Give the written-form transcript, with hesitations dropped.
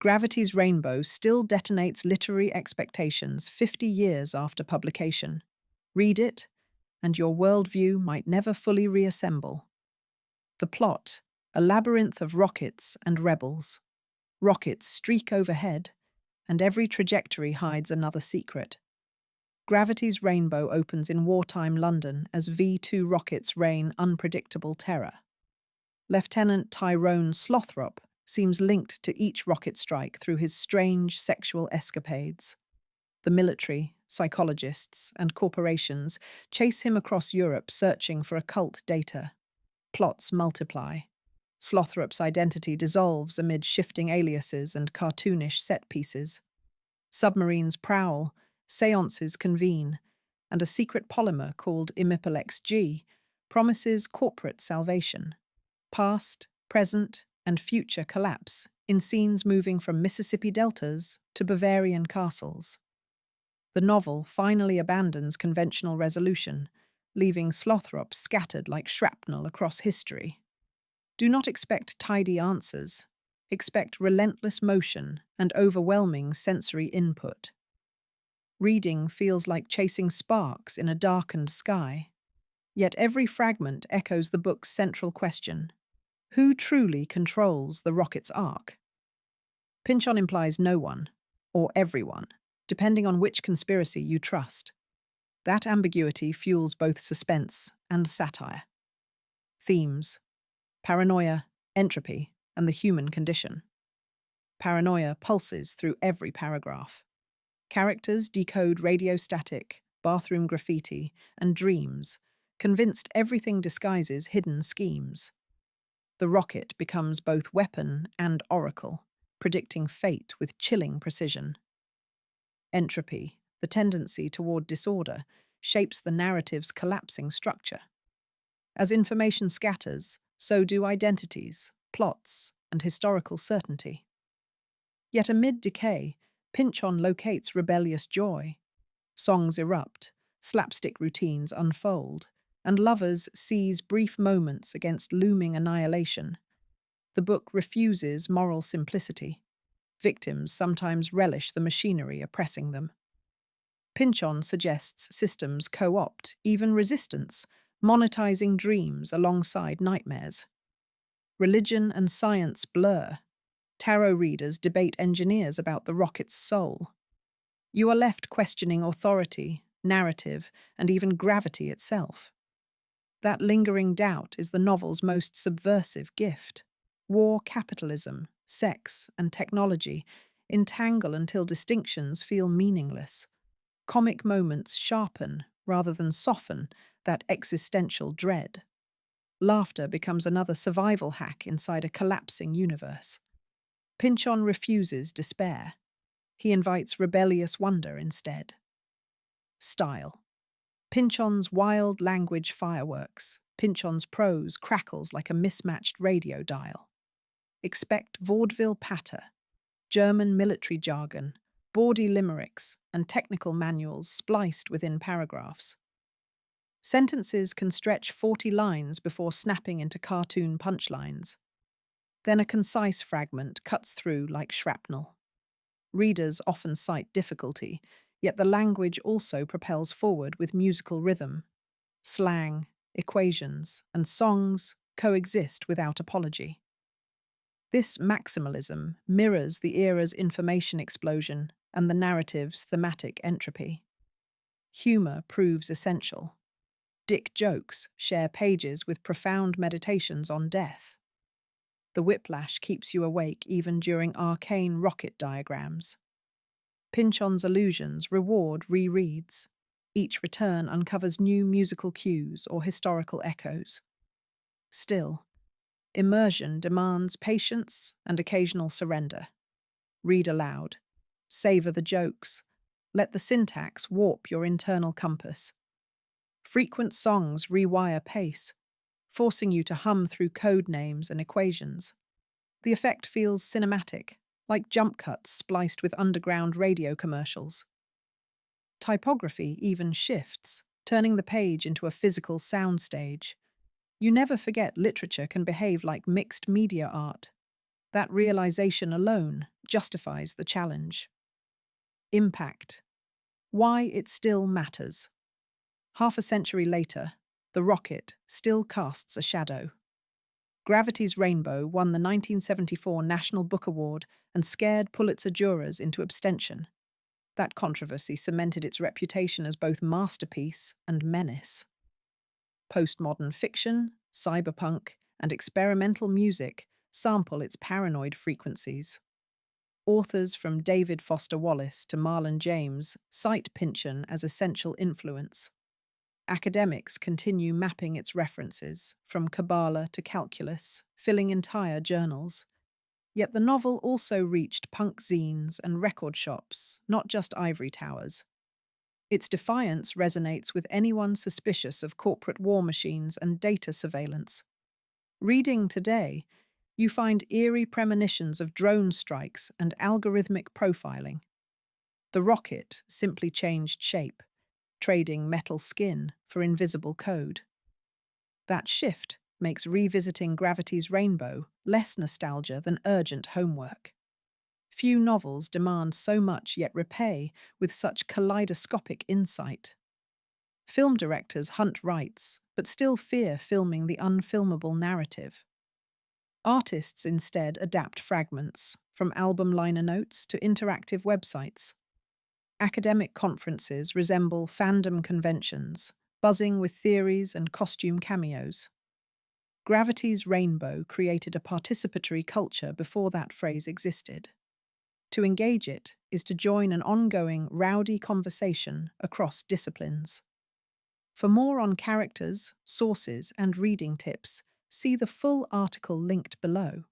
Gravity's Rainbow still detonates literary expectations 50 years after publication. Read it, and your worldview might never fully reassemble. The plot: a labyrinth of rockets and rebels. Rockets streak overhead, and every trajectory hides another secret. Gravity's Rainbow opens in wartime London as V-2 rockets rain unpredictable terror. Lieutenant Tyrone Slothrop seems linked to each rocket strike through his strange sexual escapades. The military, psychologists, and corporations chase him across Europe searching for occult data. Plots multiply. Slothrop's identity dissolves amid shifting aliases and cartoonish set pieces. Submarines prowl, seances convene, and a secret polymer called Imipex-G promises corporate salvation. Past, present, and future collapse in scenes moving from Mississippi deltas to Bavarian castles. The novel finally abandons conventional resolution, leaving Slothrop scattered like shrapnel across history. Do not expect tidy answers. Expect relentless motion and overwhelming sensory input. Reading feels like chasing sparks in a darkened sky. Yet every fragment echoes the book's central question: who truly controls the rocket's arc? Pynchon implies no one, or everyone, depending on which conspiracy you trust. That ambiguity fuels both suspense and satire. Themes: paranoia, entropy, and the human condition. Paranoia pulses through every paragraph. Characters decode radio static, bathroom graffiti, and dreams, convinced everything disguises hidden schemes. The rocket becomes both weapon and oracle, predicting fate with chilling precision. Entropy, the tendency toward disorder, shapes the narrative's collapsing structure. As information scatters, so do identities, plots, and historical certainty. Yet amid decay, Pynchon locates rebellious joy. Songs erupt, slapstick routines unfold, and lovers seize brief moments against looming annihilation. The book refuses moral simplicity. Victims sometimes relish the machinery oppressing them. Pynchon suggests systems co-opt, even resistance, monetizing dreams alongside nightmares. Religion and science blur. Tarot readers debate engineers about the rocket's soul. You are left questioning authority, narrative, and even gravity itself. That lingering doubt is the novel's most subversive gift. War, capitalism, sex, and technology entangle until distinctions feel meaningless. Comic moments sharpen, rather than soften, that existential dread. Laughter becomes another survival hack inside a collapsing universe. Pynchon refuses despair. He invites rebellious wonder instead. Style: Pynchon's wild language fireworks. Pynchon's prose crackles like a mismatched radio dial. Expect vaudeville patter, German military jargon, bawdy limericks, and technical manuals spliced within paragraphs. Sentences can stretch 40 lines before snapping into cartoon punchlines. Then a concise fragment cuts through like shrapnel. Readers often cite difficulty, yet the language also propels forward with musical rhythm. Slang, equations, and songs coexist without apology. This maximalism mirrors the era's information explosion and the narrative's thematic entropy. Humor proves essential. Dick jokes share pages with profound meditations on death. The whiplash keeps you awake even during arcane rocket diagrams. Pynchon's allusions reward rereads. Each return uncovers new musical cues or historical echoes. Still, immersion demands patience and occasional surrender. Read aloud. Savor the jokes. Let the syntax warp your internal compass. Frequent songs rewire pace, forcing you to hum through code names and equations. The effect feels cinematic, like jump cuts spliced with underground radio commercials. Typography even shifts, turning the page into a physical soundstage. You never forget literature can behave like mixed media art. That realization alone justifies the challenge. Impact. Why it still matters. Half a century later, the rocket still casts a shadow. Gravity's Rainbow won the 1974 National Book Award and scared Pulitzer jurors into abstention. That controversy cemented its reputation as both masterpiece and menace. Postmodern fiction, cyberpunk, and experimental music sample its paranoid frequencies. Authors from David Foster Wallace to Marlon James cite Pynchon as essential influence. Academics continue mapping its references, from Kabbalah to calculus, filling entire journals. Yet the novel also reached punk zines and record shops, not just ivory towers. Its defiance resonates with anyone suspicious of corporate war machines and data surveillance. Reading today, you find eerie premonitions of drone strikes and algorithmic profiling. The rocket simply changed shape, trading metal skin for invisible code. That shift makes revisiting Gravity's Rainbow less nostalgia than urgent homework. Few novels demand so much yet repay with such kaleidoscopic insight. Film directors hunt rights, but still fear filming the unfilmable narrative. Artists instead adapt fragments, from album liner notes to interactive websites. Academic conferences resemble fandom conventions, buzzing with theories and costume cameos. Gravity's Rainbow created a participatory culture before that phrase existed. To engage it is to join an ongoing, rowdy conversation across disciplines. For more on characters, sources, and reading tips, see the full article linked below.